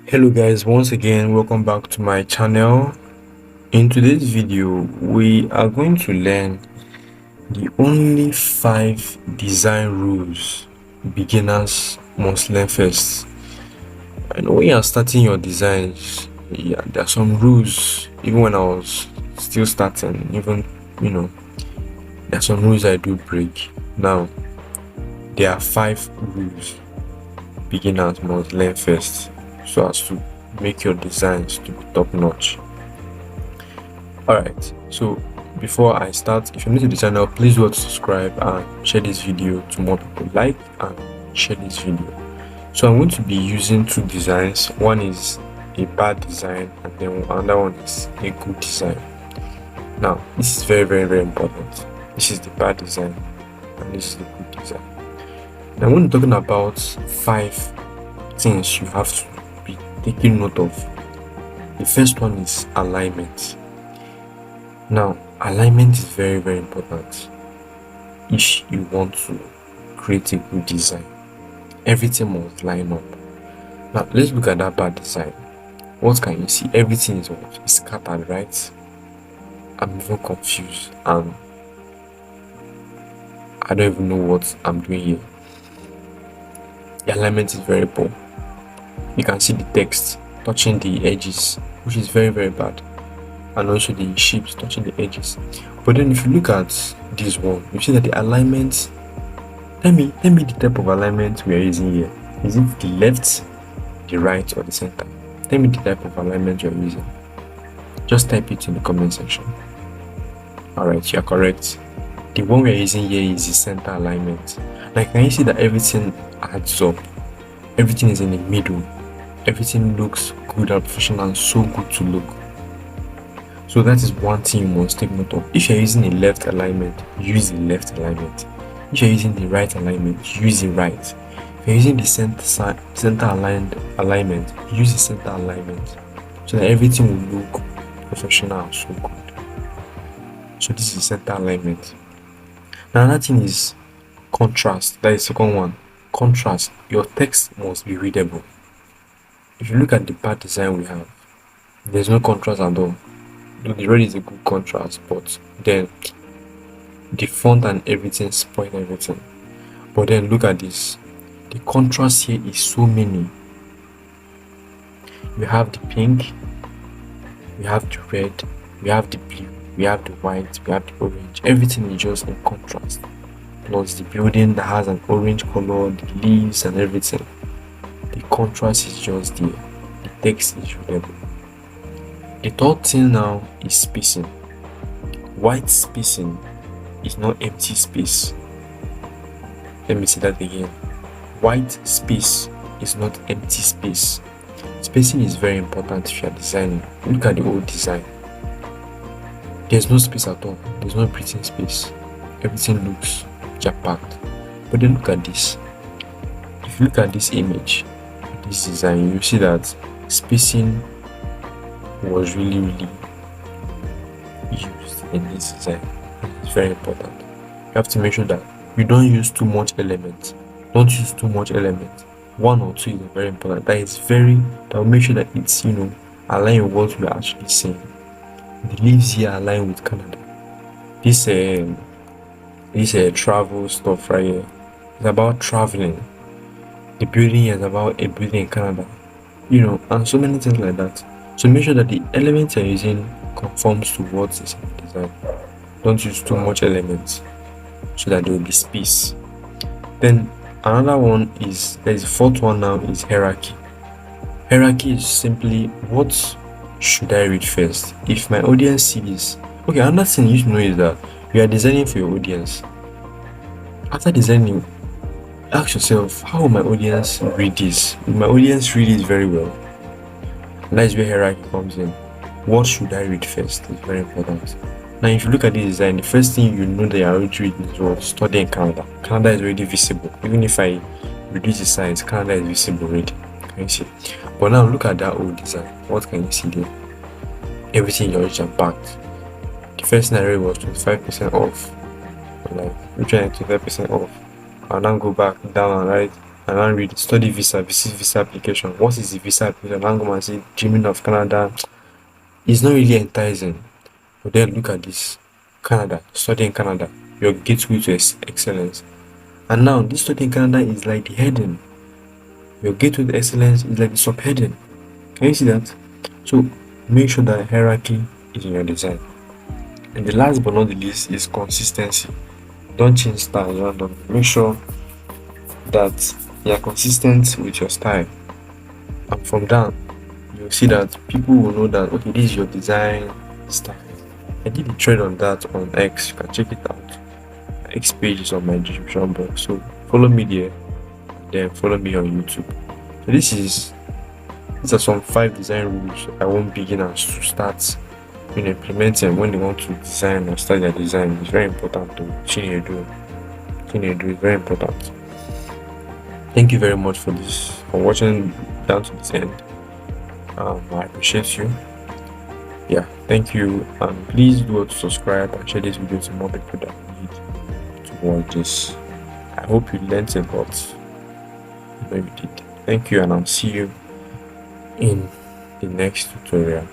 Hello guys, once again welcome back to my channel. In today's video we are going to learn the only 5 design rules beginners must learn first. And when you are starting your designs, there are some rules. Even when I was still starting, there are some rules I do break. Now there are 5 rules beginners must learn first so as to make your designs to be top notch. Alright, so before I start, if you're new to the channel, please do subscribe and share this video to more people. Like and share this video. So I'm going to be using 2 designs. One is a bad design and then another one is a good design. Now this is very important. This is the bad design and this is the good design. Now when we're talking about 5 things you have to be taking note of, the first one is alignment. Now alignment is very important if you want to create a good design. Everything must line up. Now let's look at that bad design. What can you see? Everything is scattered, right? I'm even confused and I don't even know what I'm doing here. The alignment is very poor. You can see the text touching the edges, which is very bad, and also the shapes touching the edges. But then if you look at this one, you see that the alignment, tell me the type of alignment we are using here. Is it the left, the right, or the center? Tell me the type of alignment you're using. Just type it in the comment section. Alright, you are correct. The one we are using here is the center alignment. Now can you see that everything adds up? Everything is in the middle. Everything looks good and professional and so good to look. So that is one thing you must take note of. If you're using a left alignment, use the left alignment. If you're using the right alignment, use the right. If you're using the center aligned alignment, use the center alignment so that everything will look professional and so good. So this is the center alignment. Now another thing is contrast. That is the second one. Contrast. Your text must be readable. If you look at the bad design we have, there's no contrast at all. The red is a good contrast, but then the font and everything spoil everything. But then look at this. The contrast here is so many. We have the pink, we have the red, we have the blue, we have the white, we have the orange. Everything is just in contrast. Plus the building that has an orange color, the leaves and everything. The contrast is just there. The text is readable. The third thing now is spacing. White spacing is not empty space. Let me say that again. White space is not empty space. Spacing is very important if you are designing. Look at the old design. There's no space at all. There's no breathing space. Everything looks jam-packed. But then look at this. If you look at this image, this design, you see that spacing was really used in this design. It's very important. You have to make sure that you don't use too much element. Don't use too much element. 1 or 2 is very important. That will make sure that it's align with what we are actually saying. The leaves here align with Canada. This travel stuff right here is about traveling. The building is about a building in Canada, and so many things like that. So make sure that the elements you're using conforms to what is in the design. Don't use too much elements so that there will be space. Then another one is, there's the fourth one now, is hierarchy. Hierarchy is simply, what should I read first? If my audience sees, okay, another thing you should know is that you are designing for your audience. After designing, ask yourself, how will my audience read this? Will my audience read it very well? And that is where hierarchy comes in. What should I read first? It's very important. Now if you look at this design, the first thing you know that you are already reading is what? Study in Canada. Canada is already visible. Even if I reduce the size, Canada is visible already. Can you see? But now look at that old design. What can you see there? Everything is jam-packed. The first thing I read was 25% off. Like, which one is 25% off? I'll now go back down and write and I read study visa, visit visa application. What is the visa application? I'm going to say dreaming of Canada. It's not really enticing. But then look at this. Canada, study in Canada, your gateway to excellence. And now this study in Canada is like the heading. Your gateway to excellence is like the subheading. Can you see that? So make sure that hierarchy is in your design. And the last but not the least is consistency. Don't change styles randomly. Make sure that you are consistent with your style. And from that, you'll see that people will know that okay, this is your design style. I did a thread on that on X. You can check it out. X page is on my description box. So follow me there. Then follow me on YouTube. So these are some 5 design rules I want beginners to start implementing when they want to design or start their design. It's very important to Chinedu is very important. Thank you very much for watching down to this end. I appreciate you. Yeah, thank you, and please do subscribe and share this video to more people that need to watch this. I hope you learned a lot. I know you did. Thank you, and I'll see you in the next tutorial.